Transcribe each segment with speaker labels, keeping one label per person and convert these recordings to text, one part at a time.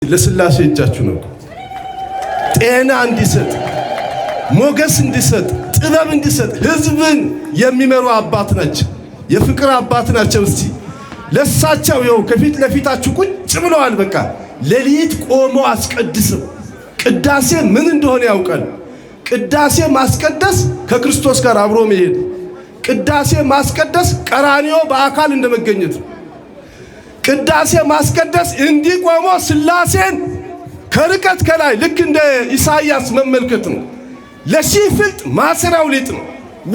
Speaker 1: ለስላሴ እጃችሁ ነው። ጤና እንዲሰጥ፣ ሞገስ እንዲሰጥ፣ ጥበብ እንዲሰጥ ህዝብን የሚመሩ አባት ናቸው። የፍቅር አባት ናቸው። እስቲ ለሳቸው ይኸው ከፊት ለፊታችሁ ቁጭ ብለዋል። በቃ ሌሊት ቆሞ አስቀድስም። ቅዳሴ ምን እንደሆነ ያውቃል። ቅዳሴ ማስቀደስ ከክርስቶስ ጋር አብሮ መሄድ፣ ቅዳሴ ማስቀደስ ቀራንዮ በአካል እንደመገኘት ነው። ቅዳሴ ማስቀደስ እንዲህ ቆሞ ስላሴን ከርቀት ከላይ ልክ እንደ ኢሳይያስ መመልከት ነው። ለሺህ ፍልጥ ማሰሪያው ሊጥ ነው።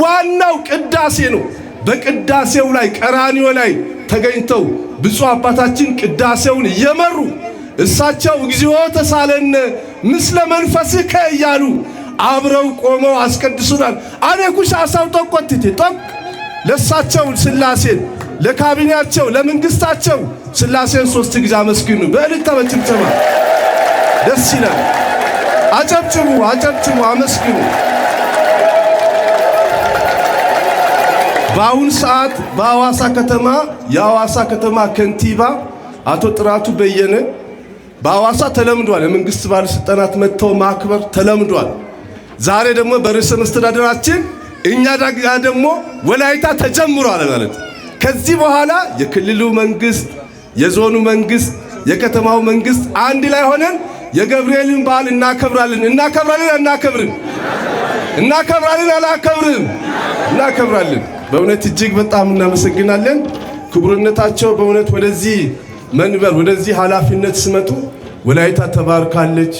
Speaker 1: ዋናው ቅዳሴ ነው። በቅዳሴው ላይ ቀራንዮ ላይ ተገኝተው ብፁዕ አባታችን ቅዳሴውን እየመሩ እሳቸው እግዚኦ ተሳለነ ምስለ መንፈስከ እያሉ አብረው ቆመው አስቀድሱናል። አኔኩሽ አሳው ተቆጥቲ ጦቅ ለሳቸው ስላሴን ለካቢኔያቸው ለመንግስታቸው ስላሴን 3 ጊዜ አመስግኑ። በእልልታ በጭብጨባ ደስ ይላል። አጨብጭቡ፣ አጨብጭቡ፣ አመስግኑ። በአሁን ሰዓት በሐዋሳ ከተማ የሐዋሳ ከተማ ከንቲባ አቶ ጥራቱ በየነ በሐዋሳ ተለምዷል። የመንግስት ባለስልጣናት መጥተው ማክበር ተለምዷል። ዛሬ ደግሞ በርዕሰ መስተዳድራችን እኛ ደግሞ ወላይታ ተጀምሯል ማለት። ከዚህ በኋላ የክልሉ መንግስት፣ የዞኑ መንግስት፣ የከተማው መንግስት አንድ ላይ ሆነን የገብርኤልን በዓል እናከብራለን። እናከብራለን አናከብርም? እናከብራለን አናከብርም? እናከብራለን። በእውነት እጅግ በጣም እናመሰግናለን። ክቡርነታቸው በእውነት ወደዚህ መንበር ወደዚህ ኃላፊነት ሲመጡ ወላይታ ተባርካለች።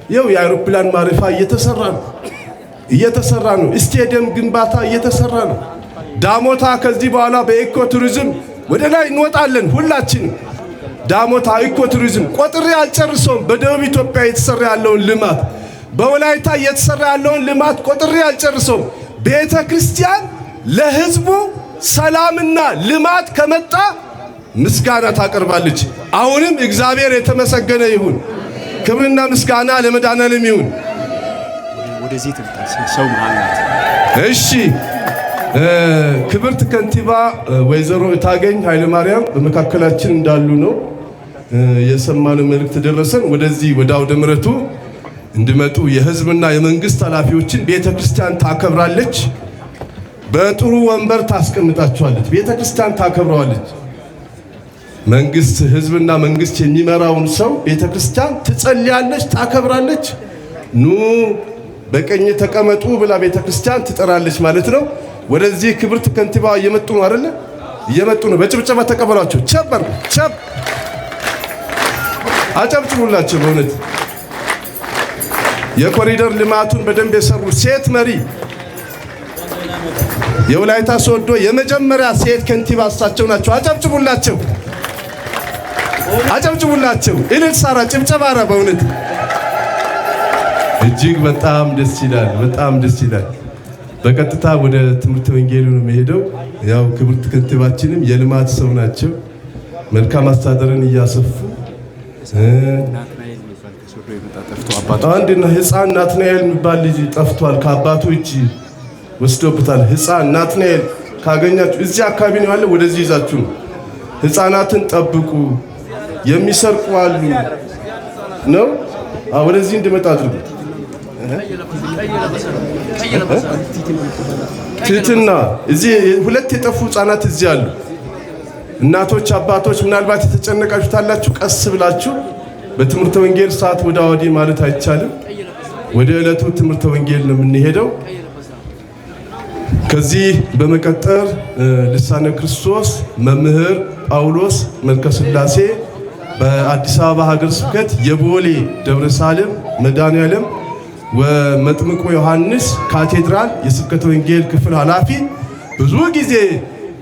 Speaker 1: ይኸው የአውሮፕላን ማረፊያ እየተሰራ ነው። ስቴዲየም ግንባታ እየተሰራ ነው። ዳሞታ ከዚህ በኋላ በኢኮ ቱሪዝም ወደ ላይ እንወጣለን ሁላችን። ዳሞታ ኢኮ ቱሪዝም ቆጥሬ አልጨርሰውም። በደቡብ ኢትዮጵያ እየተሰራ ያለውን ልማት፣ በወላይታ እየተሰራ ያለውን ልማት ቆጥሬ አልጨርሰውም። ቤተ ክርስቲያን ለህዝቡ ሰላምና ልማት ከመጣ ምስጋና ታቀርባለች። አሁንም እግዚአብሔር የተመሰገነ ይሁን። ክብርና ምስጋና ለመድኃኔዓለም ይሁን።
Speaker 2: ወደዚህ ሰው ማለት
Speaker 1: እሺ። ክብርት ከንቲባ ወይዘሮ እታገኝ ኃይለ ማርያም በመካከላችን እንዳሉ ነው የሰማነው መልእክት ደረሰን። ወደዚህ ወደ አውደ ምሕረቱ እንዲመጡ የህዝብና የመንግስት ኃላፊዎችን ቤተክርስቲያን ታከብራለች። በጥሩ ወንበር ታስቀምጣቸዋለች። ቤተክርስቲያን ታከብረዋለች። መንግስት ህዝብና መንግስት የሚመራውን ሰው ቤተክርስቲያን ትጸልያለች፣ ታከብራለች። ኑ በቀኝ ተቀመጡ ብላ ቤተክርስቲያን ትጠራለች ማለት ነው። ወደዚህ ክብርት ከንቲባ እየመጡ ነው አይደለ? እየመጡ ነው። በጭብጨባ ተቀበሏቸው። ቸበር ቸብ አጨብጭቡላቸው። በእውነት የኮሪደር ልማቱን በደንብ የሰሩ ሴት መሪ የወላይታ ሶዶ የመጀመሪያ ሴት ከንቲባ እሳቸው ናቸው። አጨብጭቡላቸው፣ አጨብጭቡላቸው። እልል ሳራ ጭብጨባራ። በእውነት እጅግ በጣም ደስ ይላል፣ በጣም ደስ ይላል። በቀጥታ ወደ ትምህርት ወንጌሉ ነው የሚሄደው። ያው ክብርት ከንቲባችንም የልማት ሰው ናቸው። መልካም አስተዳደርን እያሰፉ አንድና ህፃን ናትናኤል የሚባል ልጅ ጠፍቷል። ከአባቱ እጅ ወስዶበታል። ህፃን ናትናኤል ካገኛችሁ እዚህ አካባቢ ነው ያለው። ወደዚህ ይዛችሁ ህፃናትን ጠብቁ፣ የሚሰርቁ አሉ ነው። ወደዚህ እንድመጣ አድርጉ። ትህትና እዚህ ሁለት የጠፉ ህፃናት እዚህ አሉ። እናቶች፣ አባቶች ምናልባት የተጨነቃችሁ ታላችሁ። ቀስ ብላችሁ በትምህርተ ወንጌል ሰዓት ወደ አወዲህ ማለት አይቻልም። ወደ ዕለቱ ትምህርተ ወንጌል ነው የምንሄደው። ከዚህ በመቀጠል ልሳነ ክርስቶስ መምህር ጳውሎስ መልከስላሴ በአዲስ አበባ ሀገረ ስብከት የቦሌ ደብረ ሳሌም መድኃኔዓለም ወመጥምቁ ዮሐንስ ካቴድራል የስብከተ ወንጌል ክፍል ኃላፊ ብዙ ጊዜ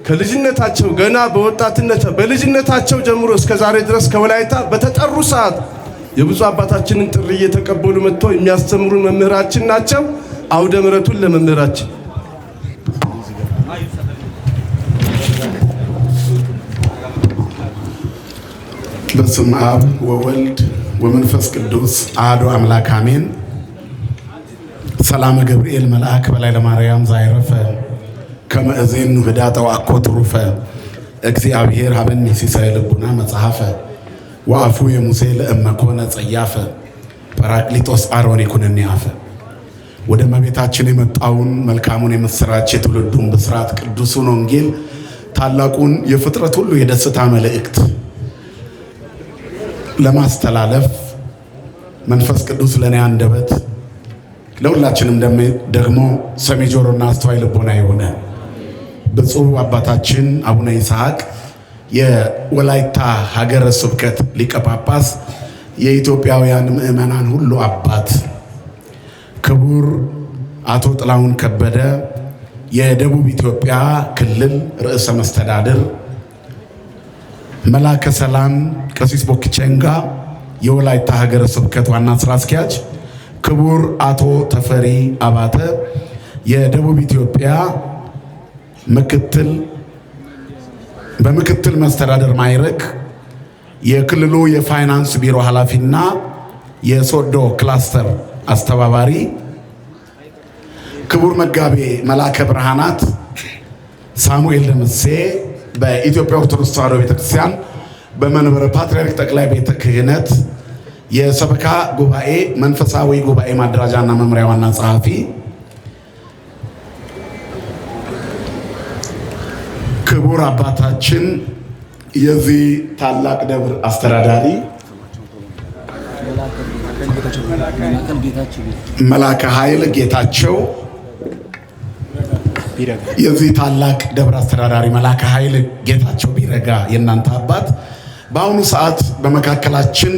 Speaker 1: ከልጅነታቸው ገና በልጅነታቸው ጀምሮ እስከ ዛሬ ድረስ ከወላይታ በተጠሩ ሰዓት የብዙ አባታችንን ጥሪ እየተቀበሉ መጥተው የሚያስተምሩ መምህራችን ናቸው። አውደ ምሕረቱን ለመምህራችን
Speaker 3: በስመ አብ ወወልድ ወመንፈስ ቅዱስ አሐዱ አምላክ አሜን። ሰላም ገብርኤል መልአክ በላይ ለማርያም ዛይረፈ ከመ እዜኑ ህዳጠ ወአኮ ትሩፈ እግዚአብሔር ሀበኒ ሲሳይ ልቡና መጽሐፈ ወአፉ የሙሴ ለእመኮነ ጸያፈ ጰራቅሊጦስ አሮን ይኩነኒ አፈ። ወደ እመቤታችን የመጣውን መልካሙን የምስራች የትውልዱን ብስራት ቅዱሱን ወንጌል ታላቁን የፍጥረት ሁሉ የደስታ መልእክት ለማስተላለፍ መንፈስ ቅዱስ ለኔ አንደበት ለሁላችንም ደግሞ ሰሚ ጆሮና አስተዋይ ልቦና የሆነ ብፁዕ አባታችን አቡነ ይስሐቅ የወላይታ ሀገረ ስብከት ሊቀ ጳጳስ የኢትዮጵያውያን ምዕመናን ሁሉ አባት፣ ክቡር አቶ ጥላሁን ከበደ የደቡብ ኢትዮጵያ ክልል ርዕሰ መስተዳድር፣ መላከ ሰላም ቀሲስ ቦክቼንጋ የወላይታ ሀገረ ስብከት ዋና ስራ አስኪያጅ፣ ክቡር አቶ ተፈሪ አባተ የደቡብ ኢትዮጵያ በምክትል መስተዳድር ማዕረግ የክልሉ የፋይናንስ ቢሮ ኃላፊና የሶዶ ክላስተር አስተባባሪ፣ ክቡር መጋቤ መላከ ብርሃናት ሳሙኤል ደምሴ በኢትዮጵያ ኦርቶዶክስ ተዋሕዶ ቤተክርስቲያን በመንበረ ፓትርያርክ ጠቅላይ ቤተ ክህነት የሰበካ ጉባኤ መንፈሳዊ ጉባኤ ማደራጃና መምሪያ ዋና ጸሐፊ፣ ክቡር አባታችን የዚህ ታላቅ ደብር አስተዳዳሪ መላከ ኃይል ጌታቸው፣ የዚህ ታላቅ ደብር አስተዳዳሪ መላከ ኃይል ጌታቸው ቢረጋ የእናንተ አባት፣ በአሁኑ ሰዓት በመካከላችን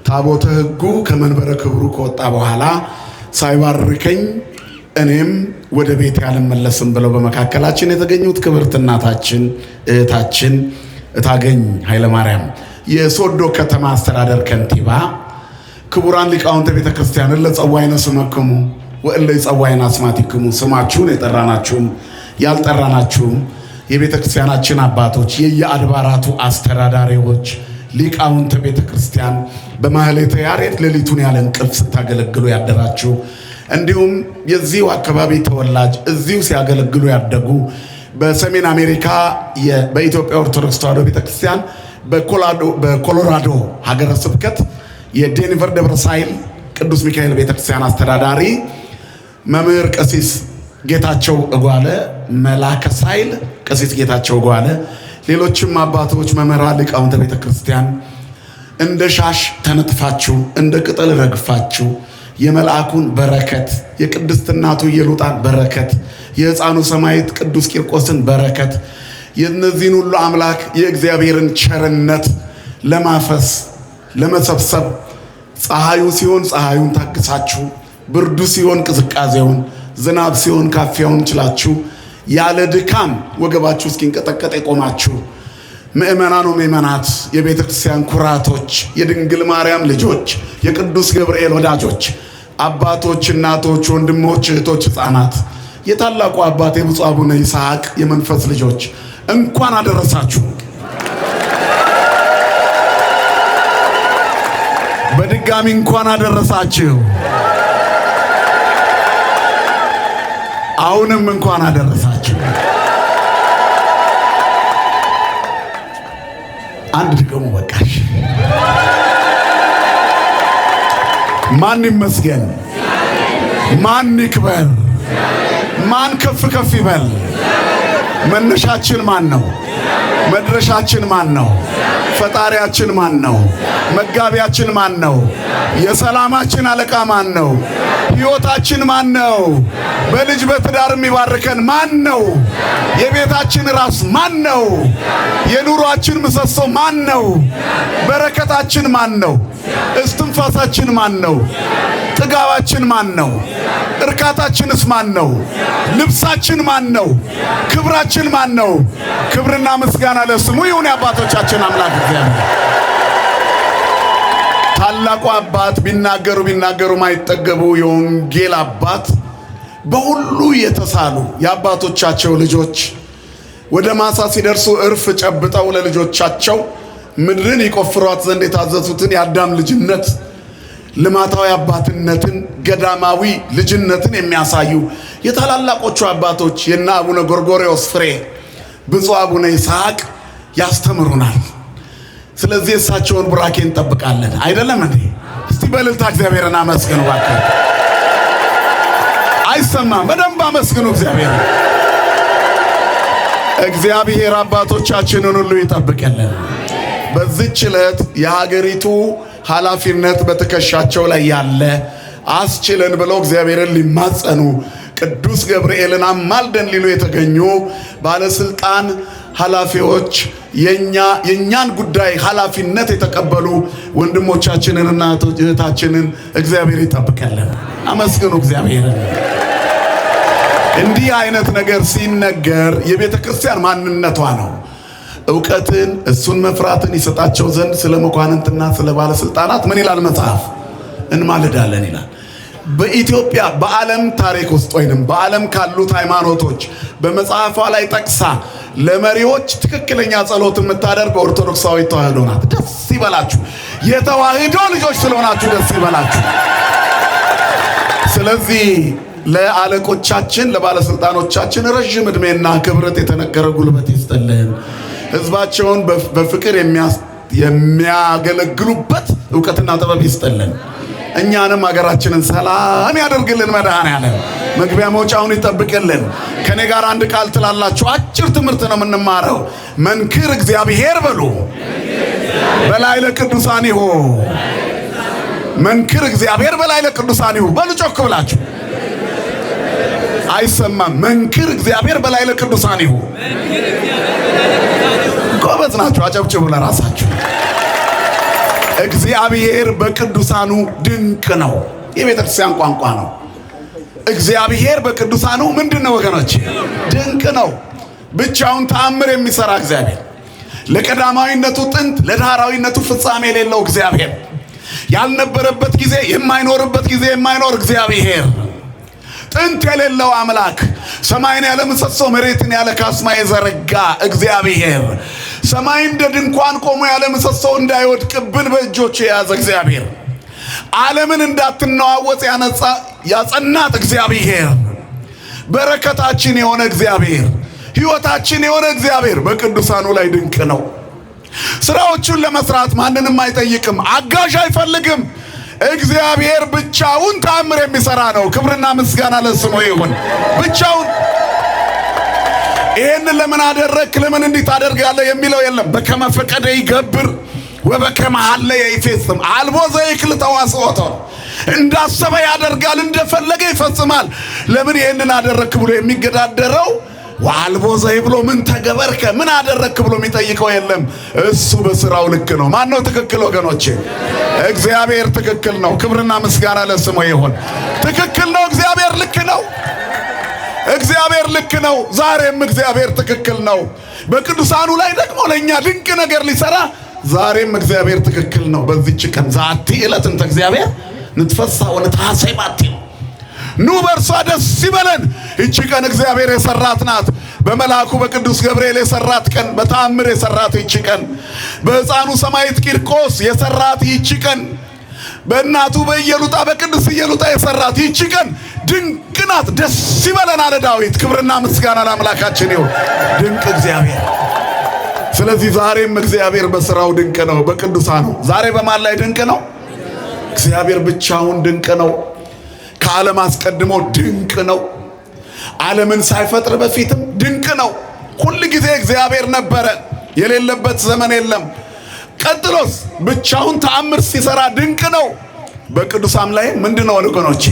Speaker 3: ታቦተ ሕጉ ከመንበረ ክብሩ ከወጣ በኋላ ሳይባርከኝ እኔም ወደ ቤት ያልመለስም ብለው በመካከላችን የተገኙት ክብርት እናታችን እህታችን እታገኝ ኃይለ ማርያም የሶዶ ከተማ አስተዳደር ከንቲባ፣ ክቡራን ሊቃውንተ ቤተ ክርስቲያን ለጸዋይነ ስመክሙ ወእለ ይጸዋይነ አስማቲክሙ፣ ስማችሁን የጠራናችሁም ያልጠራናችሁም የቤተ ክርስቲያናችን አባቶች፣ የየአድባራቱ አስተዳዳሪዎች፣ ሊቃውንተ ቤተ ክርስቲያን በማህሌተ ያሬድ ሌሊቱን ያለ እንቅልፍ ስታገለግሉ ያደራችሁ፣ እንዲሁም የዚሁ አካባቢ ተወላጅ እዚሁ ሲያገለግሉ ያደጉ በሰሜን አሜሪካ በኢትዮጵያ ኦርቶዶክስ ተዋሕዶ ቤተክርስቲያን በኮሎራዶ ሀገረ ስብከት የዴንቨር ደብረ ሳይል ቅዱስ ሚካኤል ቤተክርስቲያን አስተዳዳሪ መምህር ቀሲስ ጌታቸው እጓለ፣ መላከ ሳይል ቀሲስ ጌታቸው እጓለ፣ ሌሎችም አባቶች፣ መምህራን፣ ሊቃውንተ ቤተክርስቲያን እንደ ሻሽ ተነጥፋችሁ እንደ ቅጠል ረግፋችሁ የመልአኩን በረከት የቅድስት እናቱ ኢየሉጣን በረከት የሕፃኑ ሰማዕት ቅዱስ ቂርቆስን በረከት የእነዚህን ሁሉ አምላክ የእግዚአብሔርን ቸርነት ለማፈስ ለመሰብሰብ ፀሐዩ ሲሆን ፀሐዩን ታግሳችሁ፣ ብርዱ ሲሆን ቅዝቃዜውን፣ ዝናብ ሲሆን ካፊያውን ችላችሁ ያለ ድካም ወገባችሁ እስኪንቀጠቀጥ የቆማችሁ ምእመናኑ ምእመናት፣ የቤተ ክርስቲያን ኩራቶች፣ የድንግል ማርያም ልጆች፣ የቅዱስ ገብርኤል ወዳጆች፣ አባቶች፣ እናቶች፣ ወንድሞች፣ እህቶች፣ ሕፃናት፣ የታላቁ አባት የብፁዕ አቡነ ይስሐቅ የመንፈስ ልጆች እንኳን አደረሳችሁ። በድጋሚ እንኳን አደረሳችሁ። አሁንም እንኳን አደረሳችሁ። አንድ ድገሙ በቃሽ። ማን ይመስገን? ማን ይክበር? ማን ከፍ ከፍ ይበል? መነሻችን ማን ነው? መድረሻችን ማን ነው? ፈጣሪያችን ማን ነው? መጋቢያችን ማን ነው? የሰላማችን አለቃ ማን ነው? ሕይወታችን ማን ነው? በልጅ በትዳር የሚባርከን ማን ነው? የቤታችን ራስ ማን ነው? የኑሯችን ምሰሶ ማን ነው? በረከታችን ማን ነው? እስትንፋሳችን ማን ነው? ጥጋባችን ማን ነው? እርካታችንስ ማን ነው? ልብሳችን ማን ነው? ክብራችን ማን ነው? ክብርና ምስጋና ለስሙ ይሁን የአባቶቻችን አምላክ እግዚአብሔር። ታላቁ አባት ቢናገሩ ማይጠገቡ የወንጌል አባት በሁሉ የተሳሉ የአባቶቻቸው ልጆች ወደ ማሳ ሲደርሱ እርፍ ጨብጠው ለልጆቻቸው ምድርን ይቆፍሯት ዘንድ የታዘዙትን የአዳም ልጅነት ልማታዊ አባትነትን ገዳማዊ ልጅነትን የሚያሳዩ የታላላቆቹ አባቶች የና አቡነ ጎርጎርዮስ ፍሬ ብፁዕ አቡነ ይስሐቅ ያስተምሩናል። ስለዚህ እሳቸውን ቡራኬ እንጠብቃለን አይደለም እንዴ? እስቲ በእልልታ እግዚአብሔርን አመስግኑ ባካችሁ። አይሰማም? በደንብ አመስግኑ እግዚአብሔር። እግዚአብሔር አባቶቻችንን ሁሉ ይጠብቅልን። በዚህች ዕለት የሀገሪቱ ኃላፊነት በትከሻቸው ላይ ያለ አስችለን ብለው እግዚአብሔርን ሊማጸኑ ቅዱስ ገብርኤልን አማልደን ሊሉ የተገኙ ባለስልጣን ኃላፊዎች የኛን ጉዳይ ኃላፊነት የተቀበሉ ወንድሞቻችንንና እህታችንን እግዚአብሔር ይጠብቅልን። አመስግኑ እግዚአብሔርን። እንዲህ አይነት ነገር ሲነገር የቤተ ክርስቲያን ማንነቷ ነው። ዕውቀትን እሱን መፍራትን ይሰጣቸው ዘንድ ስለ መኳንንትና ስለ ባለስልጣናት ምን ይላል መጽሐፍ? እንማልዳለን ይላል። በኢትዮጵያ በዓለም ታሪክ ውስጥ ወይንም በዓለም ካሉት ሃይማኖቶች በመጽሐፏ ላይ ጠቅሳ ለመሪዎች ትክክለኛ ጸሎት የምታደርግ ኦርቶዶክሳዊ ተዋህዶ ናት። ደስ ይበላችሁ። የተዋህዶ ልጆች ስለሆናችሁ ደስ ይበላችሁ። ስለዚህ ለአለቆቻችን ለባለስልጣኖቻችን ረጅም ዕድሜና ክብረት የተነገረ ጉልበት ይስጥልን። ህዝባቸውን በፍቅር የሚያገለግሉበት ዕውቀትና ጥበብ ይስጥልን። እኛንም ሀገራችንን ሰላም ያደርግልን። መድኃኔዓለም መግቢያ መውጫውን ይጠብቅልን። ከኔ ጋር አንድ ቃል ትላላችሁ። አጭር ትምህርት ነው የምንማረው። መንክር እግዚአብሔር በሉ በላይ ለቅዱሳኒሁ። መንክር እግዚአብሔር በላይ ለቅዱሳኒሁ በሉ ጮክ ብላችሁ። አይሰማም? መንክር እግዚአብሔር በላይ ለቅዱሳኒሁ። ጎበዝ ናችሁ። አጨብጭቡ ለራሳችሁ። እግዚአብሔር በቅዱሳኑ ድንቅ ነው። የቤተ ክርስቲያን ቋንቋ ነው። እግዚአብሔር በቅዱሳኑ ምንድነው ወገኖች? ድንቅ ነው። ብቻውን ተአምር የሚሰራ እግዚአብሔር፣ ለቀዳማዊነቱ ጥንት ለዳህራዊነቱ ፍጻሜ የሌለው እግዚአብሔር፣ ያልነበረበት ጊዜ የማይኖርበት ጊዜ የማይኖር እግዚአብሔር፣ ጥንት የሌለው አምላክ፣ ሰማይን ያለ ምሰሶ መሬትን ያለ ካስማ የዘረጋ እግዚአብሔር፣ ሰማይ እንደ ድንኳን ቆሞ ያለ ምሰሶ እንዳይወድቅብን በእጆቹ የያዘ እግዚአብሔር፣ ዓለምን እንዳትነዋወጥ ያጸናት እግዚአብሔር፣ በረከታችን የሆነ እግዚአብሔር፣ ሕይወታችን የሆነ እግዚአብሔር በቅዱሳኑ ላይ ድንቅ ነው። ስራዎቹን ለመስራት ማንንም አይጠይቅም፣ አጋዥ አይፈልግም። እግዚአብሔር ብቻውን ተአምር የሚሰራ ነው። ክብርና ምስጋና ለስሙ ይሁን። ብቻውን ይሄን ለምን አደረክ ለምን እንዲህ ታደርጋለህ የሚለው የለም። በከመ ፈቀደ ይገብር ወበከመ ሀለ ይፈጽም። አልቦ ዘይክል ተዋስኦቶ። እንዳሰበ ያደርጋል፣ እንደፈለገ ይፈጽማል። ለምን ይሄንን አደረክ ብሎ የሚገዳደረው ወአልቦ ዘይ ብሎ ምን ተገበርከ ምን አደረክ ብሎ የሚጠይቀው የለም። እሱ በስራው ልክ ነው። ማን ነው ትክክል ወገኖቼ? እግዚአብሔር ትክክል ነው። ክብርና ምስጋና ለስሙ ይሁን። ትክክል ነው። እግዚአብሔር ልክ ነው። እግዚአብሔር ልክ ነው። ዛሬም እግዚአብሔር ትክክል ነው። በቅዱሳኑ ላይ ደግሞ ለኛ ድንቅ ነገር ሊሰራ ዛሬም እግዚአብሔር ትክክል ነው። በዚህች ቀን ዛቲ ዕለት እንተ እግዚአብሔር ንትፈሳ ወንታሰይ ባቲ ኑ በርሷ ደስ ይበለን። እቺ ቀን እግዚአብሔር የሰራት ናት። በመልአኩ በቅዱስ ገብርኤል የሰራት ቀን፣ በተአምር የሰራት እቺ ቀን፣ በሕፃኑ ሰማዕት ቂርቆስ የሰራት እቺ ቀን፣ በእናቱ በኢየሉጣ በቅዱስ ኢየሉጣ የሰራት እቺ ቀን ድንቅ ናት። ደስ ይበለን አለ ዳዊት። ክብርና ምስጋና ለአምላካችን ይሁን። ድንቅ እግዚአብሔር። ስለዚህ ዛሬም እግዚአብሔር በስራው ድንቅ ነው። በቅዱሳኑ ዛሬ በማን ላይ ድንቅ ነው? እግዚአብሔር ብቻውን ድንቅ ነው። ከዓለም አስቀድሞ ድንቅ ነው። ዓለምን ሳይፈጥር በፊትም ድንቅ ነው። ሁል ጊዜ እግዚአብሔር ነበረ፣ የሌለበት ዘመን የለም። ቀጥሎስ ብቻውን ተአምር ሲሰራ ድንቅ ነው። በቅዱሳን ላይ ምንድነው ወገኖቼ?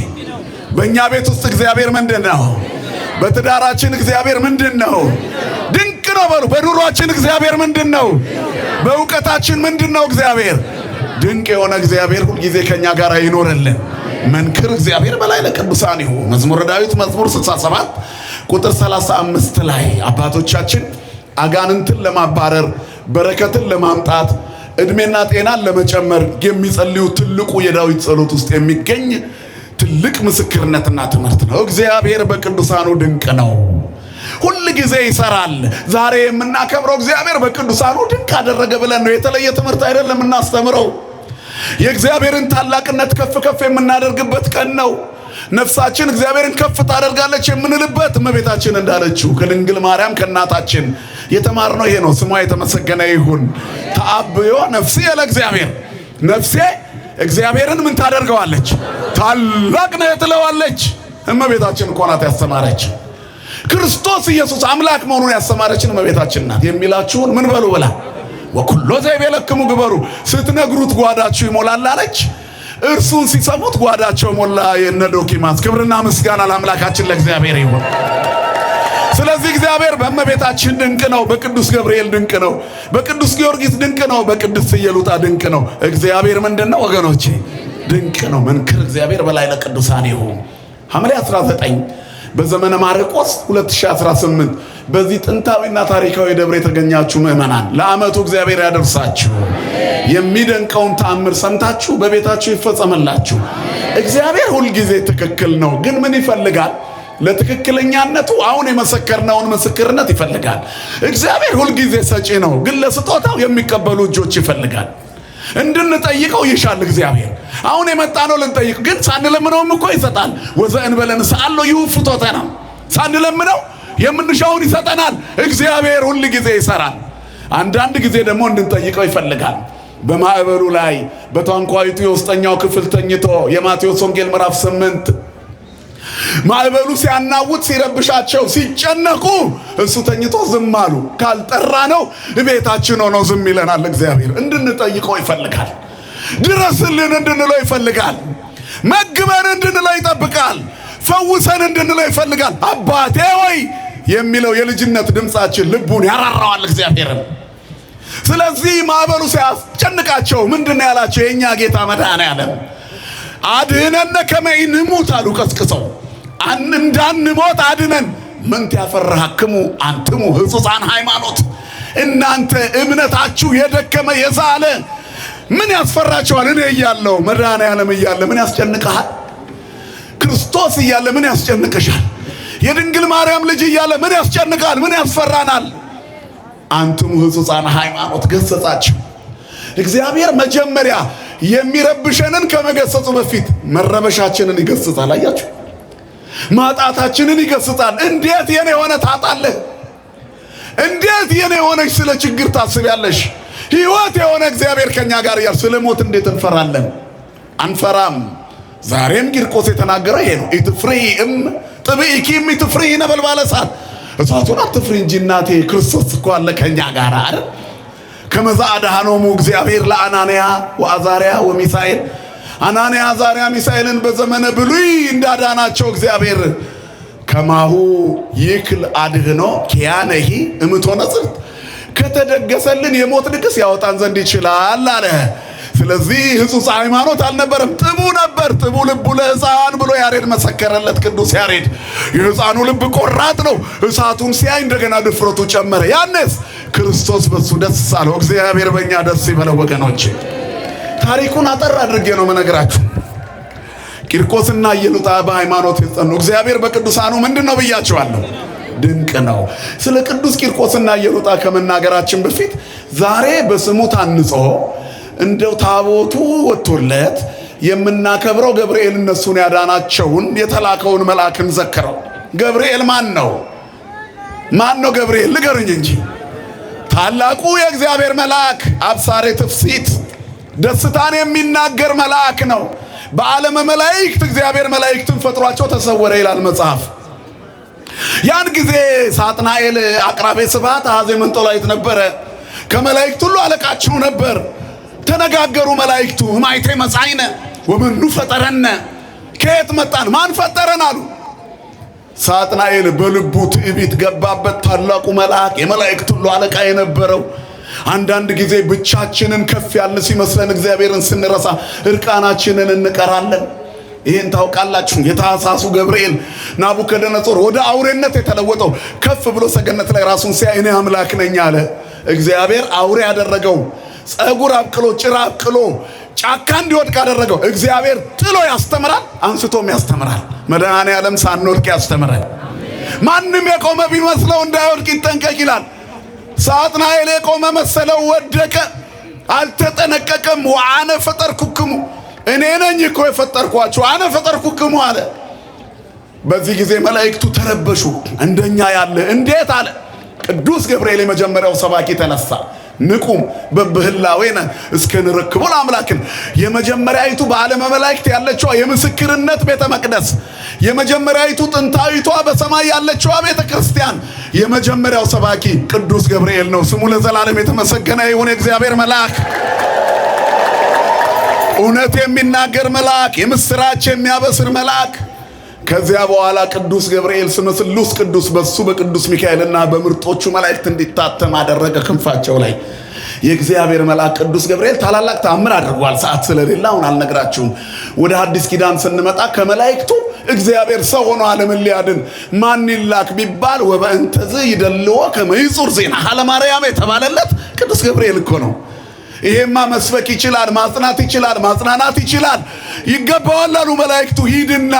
Speaker 3: በእኛ ቤት ውስጥ እግዚአብሔር ምንድነው? በትዳራችን እግዚአብሔር ምንድነው? ድንቅ ነው በሉ። በኑሯችን እግዚአብሔር ምንድነው? በእውቀታችን ምንድነው? እግዚአብሔር ድንቅ የሆነ እግዚአብሔር ሁል ጊዜ ከኛ ጋር ይኖርልን። መንክር እግዚአብሔር በላይ ለቅዱሳን ይሁን። መዝሙረ ዳዊት መዝሙር 67 ቁጥር 35 ላይ አባቶቻችን አጋንንትን ለማባረር በረከትን ለማምጣት እድሜና ጤናን ለመጨመር የሚጸልዩ ትልቁ የዳዊት ጸሎት ውስጥ የሚገኝ ትልቅ ምስክርነትና ትምህርት ነው። እግዚአብሔር በቅዱሳኑ ድንቅ ነው። ሁል ጊዜ ይሰራል። ዛሬ የምናከብረው እግዚአብሔር በቅዱሳኑ ድንቅ አደረገ ብለን ነው። የተለየ ትምህርት አይደለም እናስተምረው። የእግዚአብሔርን ታላቅነት ከፍ ከፍ የምናደርግበት ቀን ነው። ነፍሳችን እግዚአብሔርን ከፍ ታደርጋለች የምንልበት እመቤታችን እንዳለችው ከድንግል ማርያም ከእናታችን የተማርነው ይሄ ነው። ስሟ የተመሰገነ ይሁን። ተአብዮ ነፍሴ ለእግዚአብሔር፣ ነፍሴ እግዚአብሔርን ምን ታደርገዋለች? ታላቅ ነው ትለዋለች። እመቤታችን እኮ ናት ያስተማረች። ክርስቶስ ኢየሱስ አምላክ መሆኑን ያስተማረችን እመቤታችን ናት። የሚላችሁን ምን በሉ ብላ ወኩሎ ዘይቤለክሙ ግበሩ፣ ስትነግሩት ጓዳችሁ ይሞላል አለች። እርሱን ሲሰሙት ጓዳቸው ሞላ። የነ ዶኪማስ ክብርና ምስጋና ለአምላካችን ለእግዚአብሔር ይሁን። ስለዚህ እግዚአብሔር በእመቤታችን ድንቅ ነው፣ በቅዱስ ገብርኤል ድንቅ ነው፣ በቅዱስ ጊዮርጊስ ድንቅ ነው፣ በቅድስት ኢየሉጣ ድንቅ ነው። እግዚአብሔር ምንድነው ወገኖቼ? ድንቅ ነው። መንክር እግዚአብሔር በላይ ለቅዱሳን ይሁን። ሐምሌ 19 በዘመነ ማርቆስ 2018 በዚህ ጥንታዊና ታሪካዊ ደብር የተገኛችሁ ምእመናን ለዓመቱ እግዚአብሔር ያደርሳችሁ። የሚደንቀውን ተአምር ሰምታችሁ በቤታችሁ ይፈጸመላችሁ። እግዚአብሔር ሁል ጊዜ ትክክል ነው፣ ግን ምን ይፈልጋል? ለትክክለኛነቱ አሁን የመሰከርነውን ምስክርነት ይፈልጋል። እግዚአብሔር ሁል ጊዜ ሰጪ ነው፣ ግን ለስጦታው የሚቀበሉ እጆች ይፈልጋል። እንድንጠይቀው ይሻል እግዚአብሔር። አሁን የመጣ ነው ልንጠይቅ፣ ግን ሳንለምነውም እኮ ይሰጣል። ወዘእንበለ ንስአሎ ይውፍቶተና፣ ሳንለምነው የምንሻውን ይሰጠናል። እግዚአብሔር ሁል ጊዜ ይሰራል። አንዳንድ ጊዜ ደግሞ እንድንጠይቀው ይፈልጋል። በማዕበሉ ላይ በታንኳይቱ የውስጠኛው ክፍል ተኝቶ የማቴዎስ ወንጌል ምዕራፍ 8 ማዕበሉ ሲያናውጥ ሲረብሻቸው ሲጨነቁ እሱ ተኝቶ ዝም አሉ። ካልጠራ ነው ቤታችን ሆኖ ዝም ይለናል። እግዚአብሔር እንድንጠይቀው ይፈልጋል። ድረስልን እንድንለው ይፈልጋል። መግበን እንድንለው ይጠብቃል። ፈውሰን እንድንለው ይፈልጋል። አባቴ ወይ የሚለው የልጅነት ድምፃችን ልቡን ያራራዋል እግዚአብሔርን። ስለዚህ ማዕበሉ ሲያስጨንቃቸው ምንድን ያላቸው? የእኛ ጌታ መድኃኔዓለም አድኅነነ ከመ ኢንሙት አሉ ቀስቅሰው። እንዳንሞት አድነን። ምንት ያፈራክሙ አንትሙ ሕጹፃን ሃይማኖት፣ እናንተ እምነታችሁ የደከመ የዛለ ምን ያስፈራችኋል? እኔ እያለሁ መድኃኔዓለም እያለ ምን ያስጨንቅሃል? ክርስቶስ እያለ ምን ያስጨንቅሻል? የድንግል ማርያም ልጅ እያለ ምን ያስጨንቃል? ምን ያስፈራናል? አንትሙ ሕጹፃን ሃይማኖት ገሰጻችሁ። እግዚአብሔር መጀመሪያ የሚረብሸንን ከመገሰጹ በፊት መረበሻችንን ይገስጻል። አያችሁ፣ ማጣታችንን ይገስጻል። እንዴት የኔ የሆነ ታጣለህ? እንዴት የኔ የሆነች ስለ ችግር ታስቢያለሽ? ሕይወት የሆነ እግዚአብሔር ከኛ ጋር ያል ስለ ሞት እንዴት እንፈራለን? አንፈራም። ዛሬም ቂርቆስ የተናገረው ይሄ ነው። ኢትፍሪም ጥብኢኪም ኢትፍሪ ነበልባለ እሳት፣ እሳቱን አትፍሪ እንጂ እናቴ ክርስቶስ እኮ አለ ከኛ ጋር አይደል? ከመዛ አድኃኖሙ እግዚአብሔር ለአናንያ ወአዛርያ ወሚሳኤል፣ አናንያ አዛርያ ሚሳኤልን በዘመነ ብሉይ እንዳዳናቸው እግዚአብሔር ከማሁ ይክል አድኅኖ ኪያነሂ እምቶነ ጽድቅ፣ ከተደገሰልን የሞት ድግስ ያወጣን ዘንድ ይችላል አለ። ስለዚህ ሕጹፅ ሃይማኖት አልነበረም፣ ጥቡ ነበር። ጥቡ ልቡ ለሕፃን ብሎ ያሬድ መሰከረለት። ቅዱስ ያሬድ የሕፃኑ ልብ ቆራጥ ነው። እሳቱን ሲያይ እንደገና ድፍረቱ ጨመረ። ያኔስ ክርስቶስ በሱ ደስ አለው። እግዚአብሔር በእኛ ደስ ይበለው። ወገኖቼ ታሪኩን አጠር አድርጌ ነው መነግራችሁ። ቂርቆስና ኢየሉጣ በሃይማኖት የጸኑ፣ እግዚአብሔር በቅዱሳኑ ምንድን ነው ብያችኋለሁ? ድንቅ ነው። ስለ ቅዱስ ቂርቆስና ኢየሉጣ ከመናገራችን በፊት ዛሬ በስሙ ታንጾ እንደው ታቦቱ ወጥቶለት የምናከብረው ገብርኤል እነሱን ያዳናቸውን የተላከውን መልአክን ዘክረው። ገብርኤል ማን ነው? ማን ነው ገብርኤል? ንገሩኝ እንጂ። ታላቁ የእግዚአብሔር መልአክ፣ አብሳሬ ትፍሲት፣ ደስታን የሚናገር መልአክ ነው። በዓለመ መላእክት እግዚአብሔር መላእክትን ፈጥሯቸው ተሰወረ ይላል መጽሐፍ። ያን ጊዜ ሳጥናኤል አቅራቤ ስብሐት አኀዜ መንጦላዕት ነበረ። ከመላእክት ሁሉ አለቃቸው ነበር። ተነጋገሩ መላእክቱ። ማይቴ መጻእይነ ወመኑ ፈጠረነ፣ ከየት መጣን? ማን ፈጠረን አሉ። ሳጥናኤል በልቡ ትዕቢት ገባበት። ታላቁ መልአክ የመላእክት ሁሉ አለቃ የነበረው አንዳንድ ጊዜ ብቻችንን ከፍ ያልን ሲመስለን እግዚአብሔርን ስንረሳ እርቃናችንን እንቀራለን። ይህን ታውቃላችሁ። የታኅሳሱ ገብርኤል ናቡከደነጾር ወደ አውሬነት የተለወጠው ከፍ ብሎ ሰገነት ላይ ራሱን ሲያይ እኔ አምላክ ነኝ አለ። እግዚአብሔር አውሬ ያደረገው ጸጉር አብቅሎ ጭራ አብቅሎ ጫካ እንዲወድቅ ያደረገው እግዚአብሔር ጥሎ ያስተምራል፣ አንስቶም ያስተምራል። መድኃኔዓለም ሳንወድቅ ያስተምራል። ማንም የቆመ ቢመስለው እንዳይወድቅ ይጠንቀቅ ይላል። ሳጥናኤል የቆመ መሰለው፣ ወደቀ፣ አልተጠነቀቀም። ወአነ ፈጠርኩክሙ፣ እኔ ነኝ እኮ የፈጠርኳችሁ አነ ፈጠርኩክሙ አለ። በዚህ ጊዜ መላእክቱ ተረበሹ። እንደኛ ያለ እንዴት አለ። ቅዱስ ገብርኤል የመጀመሪያው ሰባኪ ተነሳ። ንቁም በብህላዌነ እስከ ንረክቦ ለአምላክን። የመጀመሪያይቱ በዓለመ መላእክት ያለችው የምስክርነት ቤተ መቅደስ፣ የመጀመሪያይቱ ጥንታዊቷ በሰማይ ያለችው ቤተ ክርስቲያን የመጀመሪያው ሰባኪ ቅዱስ ገብርኤል ነው። ስሙ ለዘላለም የተመሰገነ ይሁን። የእግዚአብሔር መልአክ፣ እውነት የሚናገር መልአክ፣ የምስራች የሚያበስር መልአክ። ከዚያ በኋላ ቅዱስ ገብርኤል ስመ ስሉስ ቅዱስ በሱ በቅዱስ ሚካኤልና በምርጦቹ መላእክት እንዲታተም አደረገ ክንፋቸው ላይ። የእግዚአብሔር መልአክ ቅዱስ ገብርኤል ታላላቅ ተአምር አድርጓል። ሰዓት ስለሌለ አሁን አልነግራችሁም። ወደ አዲስ ኪዳን ስንመጣ ከመላእክቱ እግዚአብሔር ሰው ሆኖ ዓለምን ሊያድን ማን ይላክ ቢባል ወበእንተዝ ይደልዎ ከመ ይጹር ዜና ሀለማርያም የተባለለት ቅዱስ ገብርኤል እኮ ነው። ይሄማ መስበክ ይችላል፣ ማጽናት ይችላል፣ ማጽናናት ይችላል፣ ይገባዋል አሉ መላእክቱ። ሂድና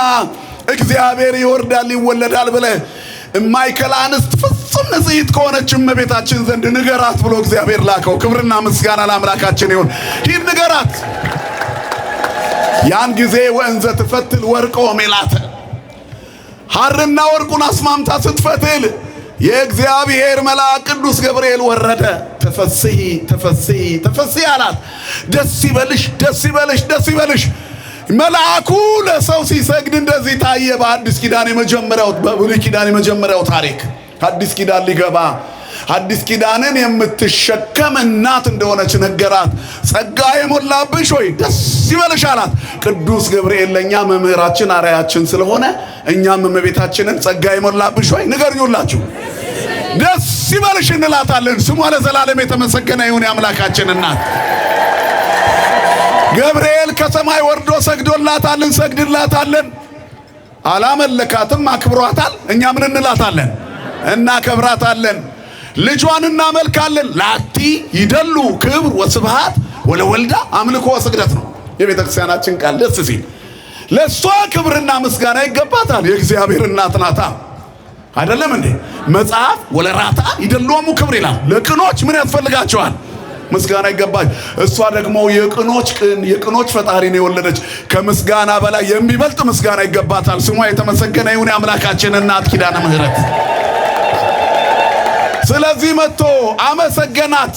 Speaker 3: እግዚአብሔር ይወርዳል ይወለዳል ብለህ እማይከል አንስት ፍጹም ንጽሕት ከሆነች እመቤታችን ዘንድ ንገራት ብሎ እግዚአብሔር ላከው። ክብርና ምስጋና ለአምላካችን ይሁን። ሂድ ንገራት። ያን ጊዜ ወእንዘ ትፈትል ወርቆ ሜላተ፣ ሐርና ወርቁን አስማምታ ስትፈትል የእግዚአብሔር መልአክ ቅዱስ ገብርኤል ወረደ። ተፈስሒ ተፈስሒ ተፈስሒ አላት። ደስ ይበልሽ ደስ ይበልሽ ደስ ይበልሽ። መልአኩ ለሰው ሲሰግድ እንደዚህ ታየ። በአዲስ ኪዳን የመጀመሪያው በብሉይ ኪዳን የመጀመሪያው ታሪክ አዲስ ኪዳን ሊገባ አዲስ ኪዳንን የምትሸከም እናት እንደሆነች ነገራት። ጸጋ የሞላብሽ ሆይ ደስ ይበልሽ አላት። ቅዱስ ገብርኤል ለኛ መምህራችን አርአያችን ስለሆነ እኛም እመቤታችንን ጸጋ የሞላብሽ ሆይ ንገሩላችሁ ደስ ይበልሽ እንላታለን። ስሟ ለዘላለም የተመሰገነ ይሁን። የአምላካችን እናት ገብርኤል ከሰማይ ወርዶ ሰግዶላታል፣ እንሰግድላታለን። አላመለካትም፣ አክብሯታል። እኛ ምን እንላታለን? እናከብራታለን። ልጇን እናመልካለን። ላቲ ይደሉ ክብር ወስብሃት ወለወልዳ አምልኮ ወስግደት ነው የቤተ ክርስቲያናችን ቃል። ደስ ሲል ለሷ ክብርና ምስጋና ይገባታል። የእግዚአብሔር እናት ናታ። አይደለም እንዴ? መጽሐፍ ወለራታ ይደሉሙ ክብር ይላል። ለቅኖች ምን ያስፈልጋቸዋል? ምስጋና ይገባል። እሷ ደግሞ የቅኖች ቅን የቅኖች ፈጣሪ ነው የወለደች። ከምስጋና በላይ የሚበልጥ ምስጋና ይገባታል። ስሟ የተመሰገነ ይሁን። የአምላካችን እናት ኪዳነ ምሕረት ስለዚህ መጥቶ አመሰገናት።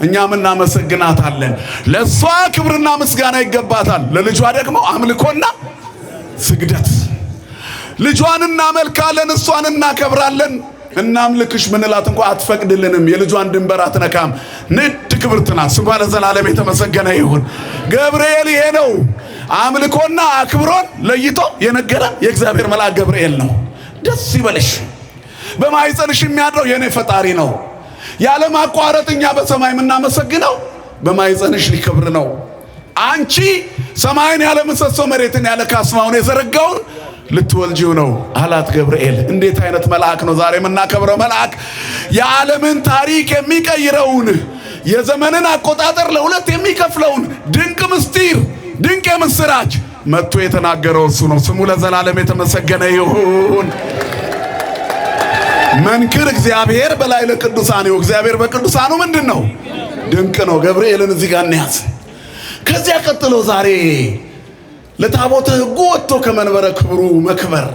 Speaker 3: እኛም እናመሰግናታለን። ለሷ ክብርና ምስጋና ይገባታል። ለልጇ ደግሞ አምልኮና ስግደት። ልጇን እናመልካለን፣ እሷን እናከብራለን። እናምልክሽ ምንላት እንኳን አትፈቅድልንም። የልጇን ድንበር አትነካም። ንድ ክብርት ናት። ስሟ ለዘላለም የተመሰገነ ይሁን። ገብርኤል ይሄ ነው አምልኮና አክብሮን ለይቶ የነገረ የእግዚአብሔር መልአክ ገብርኤል ነው። ደስ ይበልሽ፣ በማይጸንሽ የሚያድረው የኔ ፈጣሪ ነው። ያለ ማቋረጥ እኛ በሰማይ የምናመሰግነው በማይጸንሽ ሊከብር ነው። አንቺ ሰማይን ያለ ምሰሶ መሬትን ያለ ካስማውን የዘረጋውን ልትወልጂው ነው አላት ገብርኤል። እንዴት አይነት መልአክ ነው ዛሬ የምናከብረው መልአክ! የዓለምን ታሪክ የሚቀይረውን የዘመንን አቆጣጠር ለሁለት የሚከፍለውን ድንቅ ምስጢር ድንቅ የምስራች መጥቶ የተናገረው እሱ ነው። ስሙ ለዘላለም የተመሰገነ ይሁን። መንክር እግዚአብሔር በላይ ለቅዱሳኑ። እግዚአብሔር በቅዱሳኑ ምንድን ነው? ድንቅ ነው። ገብርኤልን እዚህ ጋር እንያዝ። ከዚያ ቀጥሎ ዛሬ ለታቦተ ሕጉ ወጥቶ ከመንበረ ክብሩ መክበር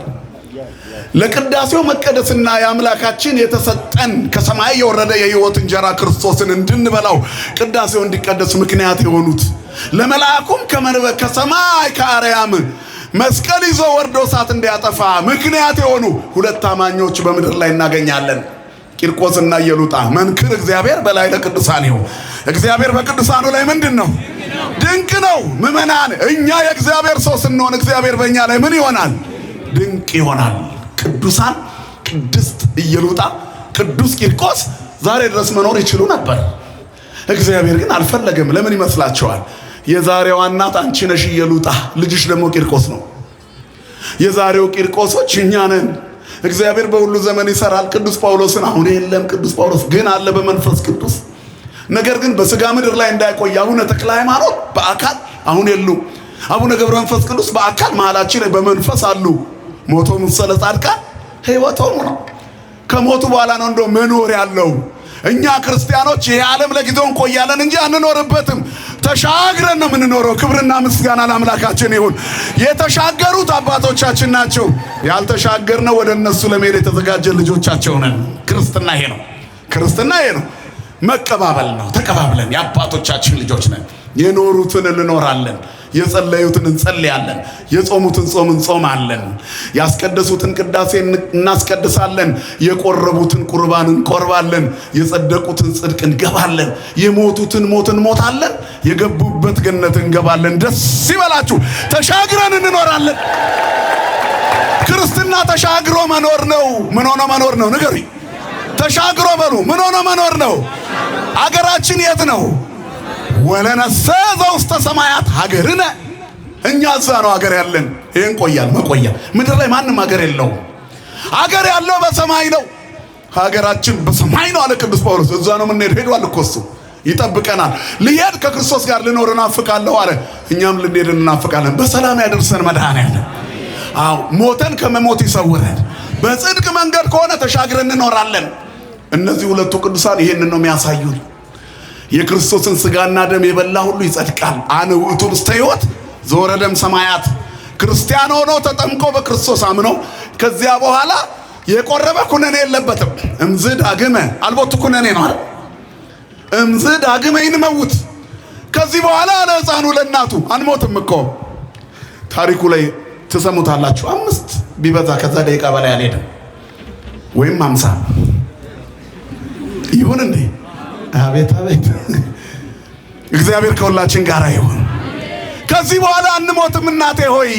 Speaker 3: ለቅዳሴው መቀደስና የአምላካችን የተሰጠን ከሰማይ የወረደ የሕይወት እንጀራ ክርስቶስን እንድንበላው ቅዳሴው እንዲቀደስ ምክንያት የሆኑት ለመልአኩም ከሰማይ ከአርያም መስቀል ይዞ ወርዶ እሳት እንዲያጠፋ ምክንያት የሆኑ ሁለት አማኞች በምድር ላይ እናገኛለን። ቂርቆስና ኢየሉጣ። መንክር እግዚአብሔር በላይ ለቅዱሳን ይሁን። እግዚአብሔር በቅዱሳኑ ላይ ምንድን ነው? ድንቅ ነው። ምእመናን እኛ የእግዚአብሔር ሰው ስንሆን እግዚአብሔር በእኛ ላይ ምን ይሆናል? ድንቅ ይሆናል። ቅዱሳን ቅድስት ኢየሉጣ፣ ቅዱስ ቂርቆስ ዛሬ ድረስ መኖር ይችሉ ነበር። እግዚአብሔር ግን አልፈለገም። ለምን ይመስላችኋል? የዛሬዋ እናት አንቺ ነሽ ኢየሉጣ፣ ልጅሽ ደግሞ ቂርቆስ ነው። የዛሬው ቂርቆሶች እኛ ነን። እግዚአብሔር በሁሉ ዘመን ይሰራል። ቅዱስ ጳውሎስን አሁን የለም፣ ቅዱስ ጳውሎስ ግን አለ በመንፈስ ቅዱስ። ነገር ግን በስጋ ምድር ላይ እንዳይቆይ አቡነ ተክለ ሃይማኖት በአካል አሁን የሉ። አቡነ ገብረ መንፈስ ቅዱስ በአካል መሃላችን ላይ በመንፈስ አሉ። ሞቶ ምሰለ ጻድቃን ሕይወቶሙ ነው። ከሞቱ በኋላ ነው እንደው መኖር ያለው። እኛ ክርስቲያኖች ይሄ ዓለም ለጊዜው እንቆያለን እንጂ አንኖርበትም። ተሻግረን ነው የምንኖረው። ክብርና ምስጋና ለአምላካችን ይሁን። የተሻገሩት አባቶቻችን ናቸው። ያልተሻገርነው ወደ እነሱ ለመሄድ የተዘጋጀ ልጆቻቸው ነን። ክርስትና ይሄ ነው። ክርስትና ይሄ ነው። መቀባበል ነው። ተቀባብለን የአባቶቻችን ልጆች ነን። የኖሩትን እንኖራለን፣ የጸለዩትን እንጸልያለን፣ የጾሙትን ጾም እንጾማለን፣ ያስቀደሱትን ቅዳሴ እናስቀድሳለን፣ የቆረቡትን ቁርባን እንቆርባለን፣ የጸደቁትን ጽድቅ እንገባለን፣ የሞቱትን ሞት እንሞታለን፣ የገቡበት ገነት እንገባለን። ደስ ይበላችሁ። ተሻግረን እንኖራለን። ክርስትና ተሻግሮ መኖር ነው። ምን ሆኖ መኖር ነው? ንገሩኝ። ተሻግሮ በሉ። ምን ሆኖ መኖር ነው? አገራችን የት ነው? ወለነሰ ዘውስተ ሰማያት ሀገርነ። እኛ እዛ ነው ሀገር ያለን። ይሄን ቆያል መቆያ። ምድር ላይ ማንም ሀገር የለውም። ሀገር ያለው በሰማይ ነው። ሀገራችን በሰማይ ነው አለ ቅዱስ ጳውሎስ። እዛ ነው የምንሄድ። ሄዷል እኮ እሱ ይጠብቀናል። ልሄድ ከክርስቶስ ጋር ልኖር እናፍቃለሁ አለ። እኛም ልንሄድ እናፍቃለን። በሰላም ያደርሰን መድኃኔዓለም። አዎ ሞተን ከመሞት ይሰውረን። በጽድቅ መንገድ ከሆነ ተሻግረን እንኖራለን። እነዚህ ሁለቱ ቅዱሳን ይሄንን ነው የሚያሳዩን። የክርስቶስን ስጋና ደም የበላ ሁሉ ይጸድቃል። አነ ውእቱ ውስተ ሕይወት ዘወረደም ሰማያት። ክርስቲያን ሆኖ ተጠምቆ በክርስቶስ አምኖ ከዚያ በኋላ የቆረበ ኩነኔ የለበትም። እምዝ ዳግመ አልቦቱ ኩነኔ ነው አይደል? እምዝ ዳግመ ይንመውት። ከዚህ በኋላ ለሕፃኑ ለእናቱ አንሞትም እኮ። ታሪኩ ላይ ትሰሙታላችሁ። 5 ቢበዛ ከዛ ደቂቃ በላይ አልሄድም፣ ወይም 50 ይሁን እንዴ? አቤት አቤት። እግዚአብሔር ከሁላችን ጋር ይሁን። ከዚህ በኋላ አንሞትም። እናቴ ሆይ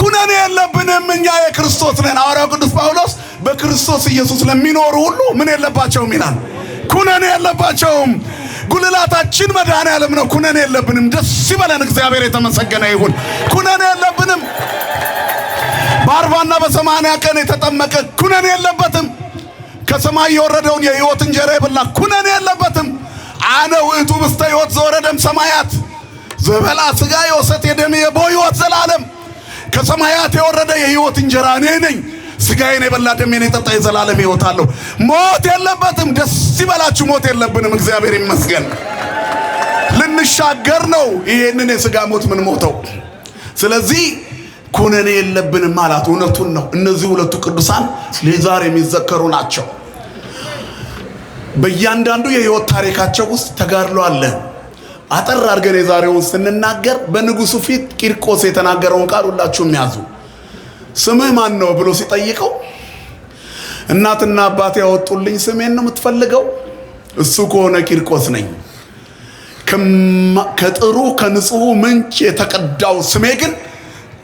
Speaker 3: ኩነኔ የለብንም። እኛ የክርስቶስ ነን። ሐዋርያው ቅዱስ ጳውሎስ በክርስቶስ ኢየሱስ ለሚኖሩ ሁሉ ምን የለባቸውም ይላል? ኩነኔ የለባቸውም። ጉልላታችን መድኃኔዓለም ነው። ኩነኔ የለብንም። ደስ ይበለን። እግዚአብሔር የተመሰገነ ይሁን። ኩነኔ የለብንም። በ40 እና በ80 ቀን የተጠመቀ ኩነኔ የለበትም። ከሰማይ የወረደውን የሕይወት እንጀራ የበላ ኩነኔ የለበትም። አነ ውእቱ ውስተ ሕይወት ዘወረደም ሰማያት ዘበላ ሥጋ የወሰት የደሜ የቦ ሕይወት ዘላለም። ከሰማያት የወረደ የሕይወት እንጀራ እኔ ነኝ። ሥጋዬን የበላ ደሜን የጠጣ የዘላለም ሕይወት አለው። ሞት የለበትም። ደስ ይበላችሁ። ሞት የለብንም። እግዚአብሔር ይመስገን። ልንሻገር ነው ይሄንን የሥጋ ሞት ምን ሞተው። ስለዚህ ኩነኔ የለብንም ማለት እውነቱን ነው። እነዚህ ሁለቱ ቅዱሳን ለዛሬ የሚዘከሩ ናቸው። በእያንዳንዱ የሕይወት ታሪካቸው ውስጥ ተጋድሎ አለ። አጠር አድርገን የዛሬውን ስንናገር በንጉሱ ፊት ቂርቆስ የተናገረውን ቃል ሁላችሁም ያዙ። ስምህ ማን ነው ብሎ ሲጠይቀው እናትና አባቴ ያወጡልኝ ስሜን ነው የምትፈልገው? እሱ ከሆነ ቂርቆስ ነኝ። ከጥሩ ከንጹህ ምንጭ የተቀዳው ስሜ ግን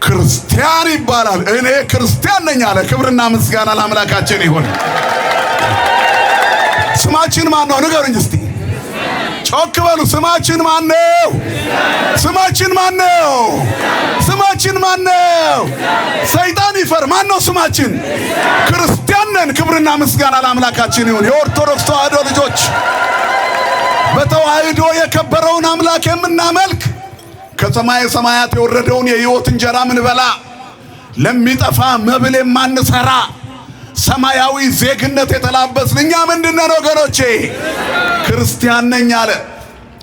Speaker 3: ክርስቲያን ይባላል። እኔ ክርስቲያን ነኝ አለ። ክብርና ምስጋና ለአምላካችን ይሁን። ስማችን ማን ነው? ንገሩኝ እስቲ ጮክ በሉ። ስማችን ማን ነው? ስማችን ማን ነው? ስማችን ማን ነው? ሰይጣን ይፈር። ማን ነው ስማችን? ክርስቲያን ነን። ክብርና ምስጋና ለአምላካችን ይሁን። የኦርቶዶክስ ተዋሕዶ ልጆች በተዋሕዶ የከበረውን አምላክ የምናመልክ ከሰማይ ሰማያት የወረደውን የሕይወት እንጀራ ምንበላ ለሚጠፋ መብል የማንሰራ ሰማያዊ ዜግነት የተላበስን እኛ ምንድነው ወገኖቼ? ክርስቲያን ነኝ አለ።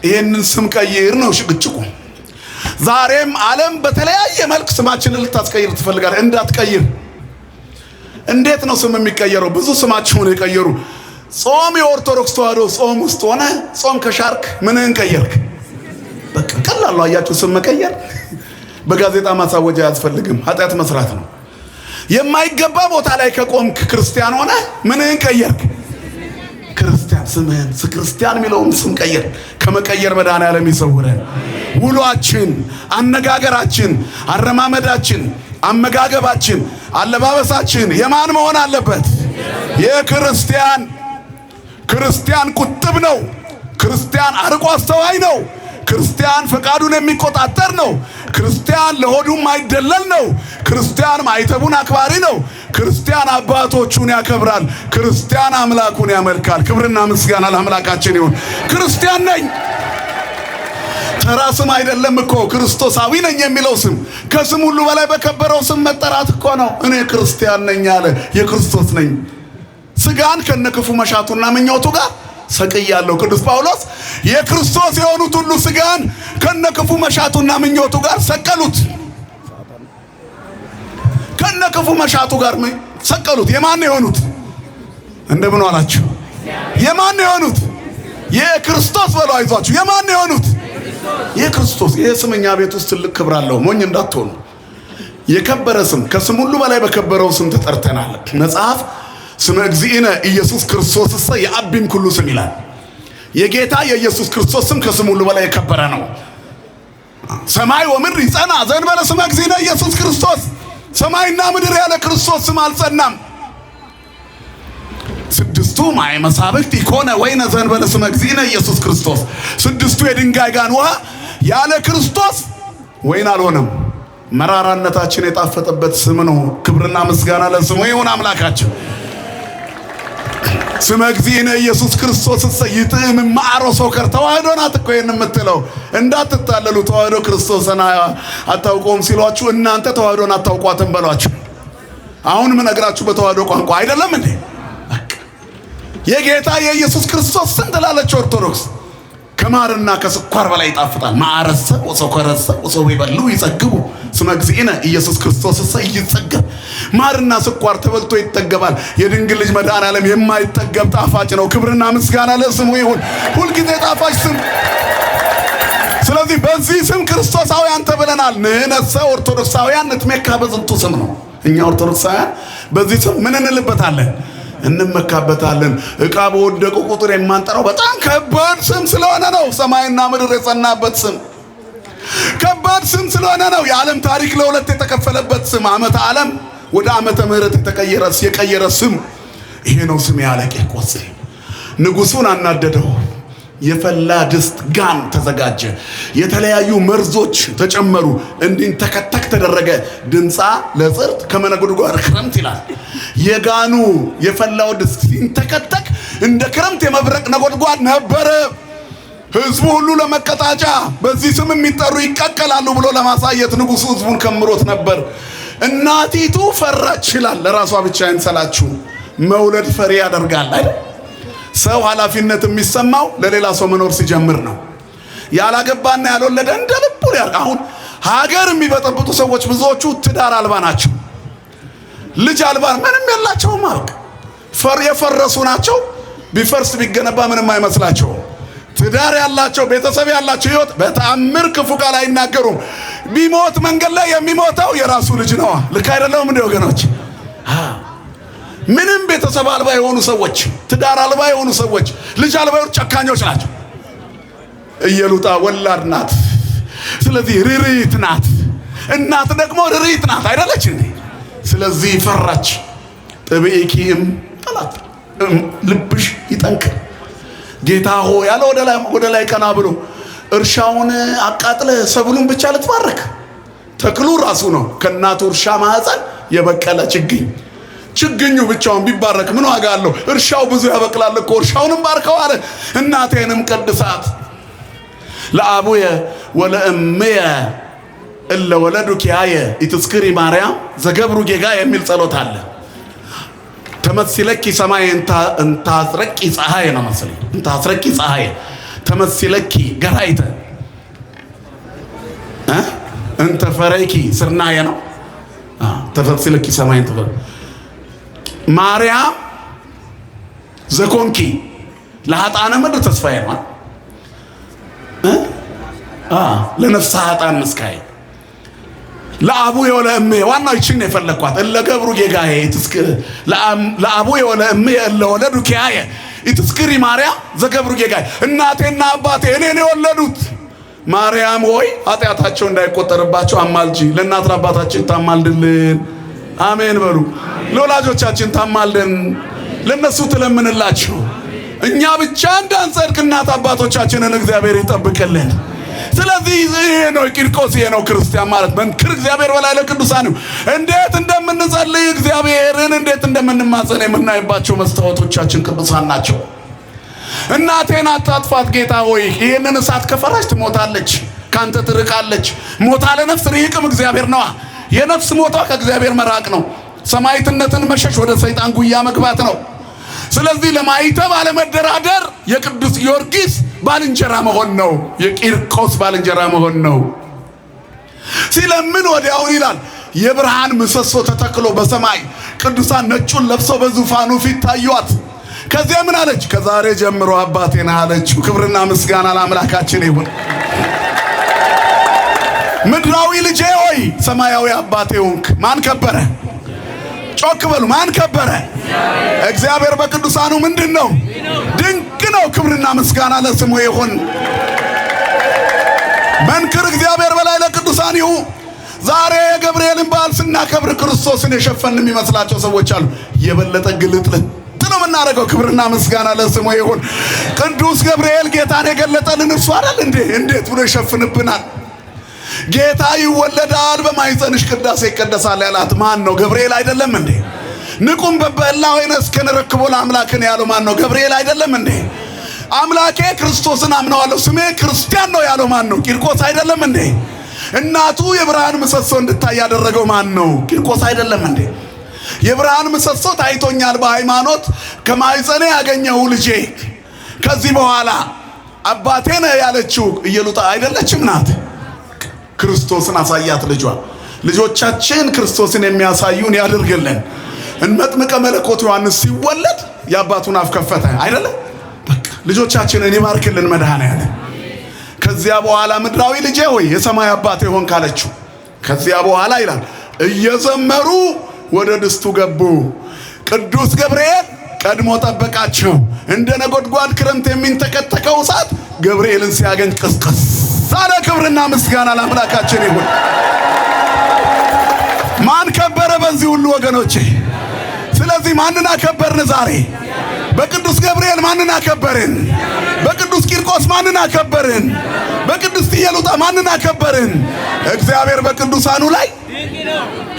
Speaker 3: ይህንን ስም ቀይር ነው ሽግጭቁ። ዛሬም ዓለም በተለያየ መልክ ስማችንን ልታስቀይር ትፈልጋለች። እንዳትቀይር። እንዴት ነው ስም የሚቀየረው? ብዙ ስማቸውን የቀየሩ። ጾም የኦርቶዶክስ ተዋሕዶ ጾም ውስጥ ሆነ ጾም ከሻርክ ምንን ቀየርክ? በቃ ቀላል ነው። አያችሁ ስም መቀየር በጋዜጣ ማሳወጃ አያስፈልግም። ኃጢአት መስራት ነው። የማይገባ ቦታ ላይ ከቆምክ ክርስቲያን ሆነ ምንን ቀየርክ? ክርስቲያን ስምህን ክርስቲያን የሚለውን ስም ቀየር። ከመቀየር መድኃኔዓለም ይሰውረን። ውሏችን፣ አነጋገራችን፣ አረማመዳችን፣ አመጋገባችን፣ አለባበሳችን የማን መሆን አለበት? የክርስቲያን። ክርስቲያን ቁጥብ ነው። ክርስቲያን አርቆ አስተዋይ ነው። ክርስቲያን ፈቃዱን የሚቆጣጠር ነው። ክርስቲያን ለሆዱም አይደለል ነው። ክርስቲያን ማይተቡን አክባሪ ነው። ክርስቲያን አባቶቹን ያከብራል። ክርስቲያን አምላኩን ያመልካል። ክብርና ምስጋና ለአምላካችን ይሁን። ክርስቲያን ነኝ ተራ ስም አይደለም እኮ። ክርስቶሳዊ ነኝ የሚለው ስም ከስም ሁሉ በላይ በከበረው ስም መጠራት እኮ ነው። እኔ ክርስቲያን ነኝ አለ። የክርስቶስ ነኝ። ስጋን ከነክፉ መሻቱና ምኞቱ ጋር ሰቅያለሁ። ቅዱስ ጳውሎስ የክርስቶስ የሆኑት ሁሉ ሥጋን ከነክፉ መሻቱና ምኞቱ ጋር ሰቀሉት። ከነክፉ መሻቱ ጋር ሰቀሉት። የማን የሆኑት? እንደምን ዋላችሁ? የማን የሆኑት? የክርስቶስ በለው። አይዟችሁ። የማን የሆኑት? የክርስቶስ። ይሄ ስም እኛ ቤት ውስጥ ትልቅ ክብር አለው። ሞኝ እንዳትሆኑ። የከበረ ስም፣ ከስም ሁሉ በላይ በከበረው ስም ተጠርተናል። መጽሐፍ ስመ እግዚእነ ኢየሱስ ክርስቶስ የአቢም ኩሉ ስም ይላል። የጌታ የኢየሱስ ክርስቶስ ስም ከስም ሁሉ በላይ የከበረ ነው። ሰማይ ወምድር ይጸና ዘእንበለ ስመ እግዚእነ ኢየሱስ ክርስቶስ። ሰማይና ምድር ያለ ክርስቶስ ስም አልጸናም። ስድስቱ ማየ መሳብክት ይኮነ ወይነ ዘእንበለ ስመ እግዚእነ ኢየሱስ ክርስቶስ። ስድስቱ የድንጋይ ጋን ውሃ ያለ ክርስቶስ ወይን አልሆነም። መራራነታችን የጣፈጠበት ስም ነው። ክብርና ምስጋና ለስሙ ይሁን አምላካችን። ስመ እግዚእነ ኢየሱስ ክርስቶስ ይጥዕም ማዕሮ ሶከር። ተዋህዶ ናት እኮ ይህን የምትለው። እንዳትታለሉ። ተዋህዶ ክርስቶስን አታውቀውም ሲሏችሁ እናንተ ተዋህዶን አታውቋትም በሏችሁ። አሁን የምነግራችሁ በተዋህዶ ቋንቋ አይደለም እንዴ? የጌታ የኢየሱስ ክርስቶስ ስም ትላለች ኦርቶዶክስ። ከማርና ከስኳር በላይ ይጣፍጣል። ማዕረሰ ወሶከረሰ ወሶ ይበሉ ይጸግቡ ስመ እግዚእነ ኢየሱስ ክርስቶስ ይጸገብ። ማርና ስኳር ተበልቶ ይጠገባል። የድንግል ልጅ መድኃኔዓለም የማይጠገብ ጣፋጭ ነው። ክብርና ምስጋና ለስሙ ይሁን። ሁልጊዜ ጣፋጭ ስም። ስለዚህ በዚህ ስም ክርስቶሳውያን ተብለናል። ንሕነሰ ኦርቶዶክሳውያን ንትሜካ በዝንቱ ስም ነው። እኛ ኦርቶዶክሳውያን በዚህ ስም ምን እንልበታለን? እንመካበታለን። ዕቃ በወደቁ ቁጥር የማንጠራው በጣም ከባድ ስም ስለሆነ ነው። ሰማይና ምድር የጸናበት ስም ከባድ ስም ስለሆነ ነው። የዓለም ታሪክ ለሁለት የተከፈለበት ስም፣ ዓመተ ዓለም ወደ ዓመተ ምሕረት የቀየረ ስም ይሄ ነው። ስም ያለ ቂርቆስ ንጉሱን አናደደው። የፈላ ድስት ጋን ተዘጋጀ። የተለያዩ መርዞች ተጨመሩ። እንዲንተከተክ ተደረገ። ድምፃ ለጽርት ከመነጎድጓድ ክረምት ይላል። የጋኑ የፈላው ድስት ሲንተከተክ እንደ ክረምት የመብረቅ ነጎድጓድ ነበረ። ህዝቡ ሁሉ ለመቀጣጫ በዚህ ስም የሚጠሩ ይቀቀላሉ ብሎ ለማሳየት ንጉሱ ህዝቡን ከምሮት ነበር። እናቲቱ ፈራች ይላል። ለራሷ ብቻ አይንሰላችሁ። መውለድ ፈሪ ያደርጋል አይደል? ሰው ኃላፊነት የሚሰማው ለሌላ ሰው መኖር ሲጀምር ነው። ያላገባና ያልወለደ እንደ ልቡ ያርግ። አሁን ሀገር የሚበጠብጡ ሰዎች ብዙዎቹ ትዳር አልባ ናቸው። ልጅ አልባ ምንም የላቸውም። ማርክ የፈረሱ ናቸው። ቢፈርስ ቢገነባ ምንም አይመስላቸው። ትዳር ያላቸው ቤተሰብ ያላቸው ህይወት በተአምር ክፉ ቃል አይናገሩም። ቢሞት መንገድ ላይ የሚሞተው የራሱ ልጅ ነው። ልክ አይደለም እንዴ ወገኖች? ምንም ቤተሰብ አልባ የሆኑ ሰዎች፣ ትዳር አልባ የሆኑ ሰዎች፣ ልጅ አልባ የሆኑ ጨካኞች ናቸው። እየሉጣ ወላድ ናት። ስለዚህ ርሪት ናት። እናት ደግሞ ርሪት ናት አይደለች እንዴ? ስለዚህ ፈራች። ጥብኢኪም ጠላት ልብሽ ይጠንክር ጌታ ሆይ ያለ ወደ ላይ ቀና ብሎ እርሻውን አቃጥለ ሰብሉን ብቻ ልትባረክ። ተክሉ ራሱ ነው ከእናቱ እርሻ ማህፀን የበቀለ ችግኝ። ችግኙ ብቻውን ቢባረክ ምን ዋጋ አለው? እርሻው ብዙ ያበቅላል እኮ። እርሻውንም ባርከው አለ። እናቴንም ቀድሳት ለአቡየ ወለእምየ እለ ወለዱኪያየ ኢትስክሪ ማርያም ዘገብሩ ጌጋ የሚል ጸሎት አለ። ተመስለኪ ሰማይ እንታስረቂ ፀሐይ ነው መሰለኝ። እንታስረቂ ፀሐይ ተመስለኪ ገራይተ እንተ ፈረኪ ስርናየ ነው። ተመስለኪ ሰማይ እንተ ማርያም ዘኮንኪ ለኃጥአነ ምድር ተስፋዬ ነው። ለነፍሰ ኃጥአን ምስካዬ ለአቡየ ወለእምየ ዋናው ይችን ነው የፈለኳት። እለ ገብሩ ጌጋዬ ለአቡየ ወለእምየ እለ ወለዱኪያየ ኢትስክሪ ማርያም ዘገብሩ ጌጋዬ። እናቴና አባቴ እኔን የወለዱት ማርያም ሆይ ኃጢአታቸው እንዳይቆጠርባቸው አማልጂ። ለእናት አባታችን ታማልድልን። አሜን በሉ። ለወላጆቻችን ታማልደን፣ ለነሱ ትለምንላችሁ። እኛ ብቻ እንዳንጸድቅ እናት አባቶቻችንን እግዚአብሔር ይጠብቅልን። ስለዚህ ይሄ ነው ቂርቆስ፣ ይሄ ነው ክርስቲያን ማለት። መንክር እግዚአብሔር በላይ ለቅዱሳን እንዴት እንደምንጸልይ እግዚአብሔርን እንዴት እንደምንማጸን የምናይባቸው መስታወቶቻችን ቅዱሳን ናቸው። እናቴን አታጥፋት ጌታ ሆይ፣ ይህንን እሳት ከፈራች ትሞታለች፣ ካንተ ትርቃለች። ሞታ ለነፍስ ርቅም እግዚአብሔር ነዋ። የነፍስ ሞቷ ከእግዚአብሔር መራቅ ነው። ሰማዕትነትን መሸሽ ወደ ሰይጣን ጉያ መግባት ነው። ስለዚህ ለማይተብ አለመደራደር የቅዱስ ጊዮርጊስ ባልንጀራ መሆን ነው። የቂርቆስ ባልንጀራ መሆን ነው። ሲለምን ወዲያው ይላል የብርሃን ምሰሶ ተተክሎ በሰማይ ቅዱሳን ነጩን ለብሰው በዙፋኑ ፊት ታዩአት። ከዚያ ምን አለች? ከዛሬ ጀምሮ አባቴ ነህ አለችው። ክብርና ምስጋና ለአምላካችን ይሁን። ምድራዊ ልጄ ሆይ ሰማያዊ አባቴ ሆንክ። ማን ከበረ? ጮክ በሉ። ማን ከበረ? እግዚአብሔር በቅዱሳኑ ምንድን ነው? ድንቅ ነው። ክብርና ምስጋና ለስሙ ይሁን። መንክር እግዚአብሔር በላይ ለቅዱሳን ይሁን። ዛሬ የገብርኤልን በዓል ስናከብር ክርስቶስን የሸፈን የሚመስላቸው ሰዎች አሉ። የበለጠ ግልጥልጥ ነው የምናደርገው። ክብርና ምስጋና ለስሙ ይሁን። ቅዱስ ገብርኤል ጌታን የገለጠልን እርሱ አይደል እንዴ? እንዴት ብሎ ይሸፍንብናል? ጌታ ይወለዳል በማኅፀንሽ ቅዳሴ ይቀደሳል ያላት ማን ነው? ገብርኤል አይደለም እንዴ? ንቁም በበላ ወይነስ ከነረክቦ ለአምላክን ያለው ማን ነው? ገብርኤል አይደለም እንዴ? አምላኬ ክርስቶስን አምነዋለሁ ስሜ ክርስቲያን ነው ያለው ማን ነው? ቂርቆስ አይደለም እንዴ? እናቱ የብርሃን ምሰሶ እንድታይ ያደረገው ማን ነው? ቂርቆስ አይደለም እንዴ? የብርሃን ምሰሶ ታይቶኛል በሃይማኖት ከማኅፀኔ ያገኘው ልጄ ከዚህ በኋላ አባቴ ነህ ያለችው ኢየሉጣ አይደለችም ናት? ክርስቶስን አሳያት ልጇ። ልጆቻችን ክርስቶስን የሚያሳዩን ያድርግልን። መጥምቀ መለኮት ዮሐንስ ሲወለድ የአባቱን አፍ ከፈተ አይደለም? በቃ ልጆቻችንን ይባርክልን መድኃኔዓለም። ከዚያ በኋላ ምድራዊ ልጄ ሆይ የሰማይ አባቴ ሆንክ አለችው። ከዚያ በኋላ ይላል እየዘመሩ ወደ ድስቱ ገቡ። ቅዱስ ገብርኤል ቀድሞ ጠበቃቸው። እንደ ነጎድጓድ ክረምት የሚንተከተከው እሳት ገብርኤልን ሲያገኝ ቅስቅስ አለ። ክብርና ምስጋና ለአምላካችን ይሁን። ማን ከበረ በዚህ ሁሉ ወገኖቼ? ስለዚህ ማንን አከበርን ዛሬ? በቅዱስ ገብርኤል ማንን አከበርን? በቅዱስ ቂርቆስ ማንን አከበርን? በቅዱስ ኢየሉጣ ማንን አከበርን? እግዚአብሔር በቅዱሳኑ ላይ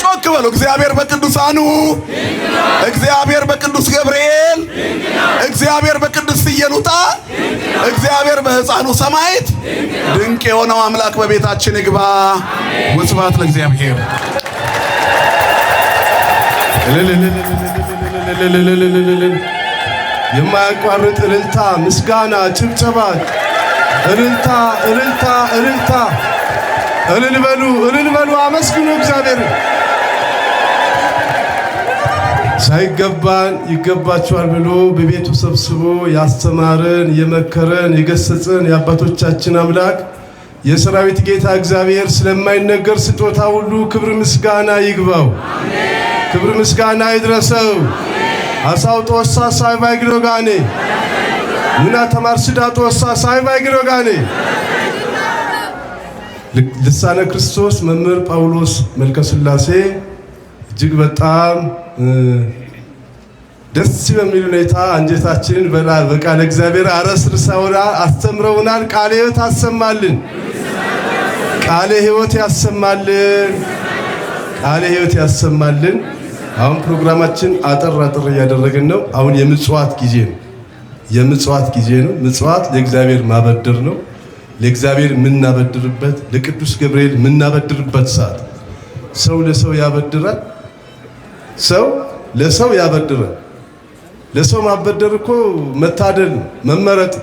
Speaker 3: ጮክ በሉ። እግዚአብሔር በቅዱሳኑ፣ እግዚአብሔር በቅዱስ ገብርኤል፣ እግዚአብሔር በቅዱስ ኢየሉጣ፣ እግዚአብሔር በሕፃኑ ሰማዕት ድንቅ የሆነው አምላክ በቤታችን ይግባ። ወስብሐት ለእግዚአብሔር።
Speaker 1: የማያቋርጥ እልልታ፣ ምስጋና፣ ጭብጨባ፣ እልልታ፣ እልልታ፣ እልልታ። እልል በሉ፣ እልል በሉ፣ አመስግኑ እግዚአብሔር። ሳይገባን ይገባችኋል ብሎ በቤቱ ሰብስቦ ያስተማረን፣ የመከረን፣ የገሰጸን የአባቶቻችን አምላክ የሰራዊት ጌታ እግዚአብሔር ስለማይነገር ስጦታ ሁሉ ክብር ምስጋና ይግባው። ክብር ምስጋና ይድረሰው። አሳው ጦሳ ሳይባይ ግሮጋኔ ሙና ተማርስዳ ጦሳ ሳይባይ ግሮጋኔ ልሳነ ክርስቶስ መምህር ጳውሎስ መልከስላሴ እጅግ በጣም ደስ በሚል ሁኔታ አንጀታችንን በቃለ እግዚአብሔር አረስርሰውና አስተምረውናል። ቃለ ሕይወት አሰማልን። ቃለ ሕይወት ያሰማልን። ቃለ ሕይወት ያሰማልን። አሁን ፕሮግራማችን አጠር እያደረግን ነው። አሁን የምጽዋት ጊዜ ነው። የምጽዋት ጊዜ ነው። ምጽዋት ለእግዚአብሔር ማበደር ነው። ለእግዚአብሔር የምናበድርበት፣ ለቅዱስ ገብርኤል የምናበድርበት ሰዓት። ሰው ለሰው ያበድራል። ሰው ለሰው ያበድራል። ለሰው ማበደር እኮ መታደል ነው፣ መመረጥ።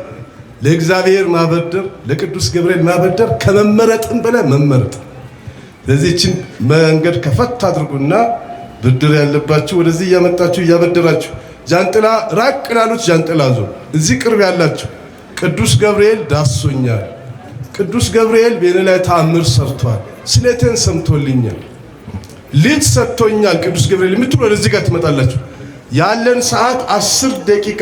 Speaker 1: ለእግዚአብሔር ማበደር፣ ለቅዱስ ገብርኤል ማበደር ከመመረጥም በላይ መመረጥ። ለዚህችን መንገድ ከፈት አድርጉና ብድር ያለባችሁ ወደዚህ እያመጣችሁ እያበደራችሁ፣ ጃንጥላ ራቅ ላሉት ጃንጥላ ዞ፣ እዚህ ቅርብ ያላችሁ ቅዱስ ገብርኤል ዳሶኛል፣ ቅዱስ ገብርኤል በእኔ ላይ ተአምር ሰርቷል፣ ስለቴን ሰምቶልኛል፣ ልጅ ሰጥቶኛል ቅዱስ ገብርኤል የምትሉ ወደዚህ ጋር ትመጣላችሁ። ያለን ሰዓት 10 ደቂቃ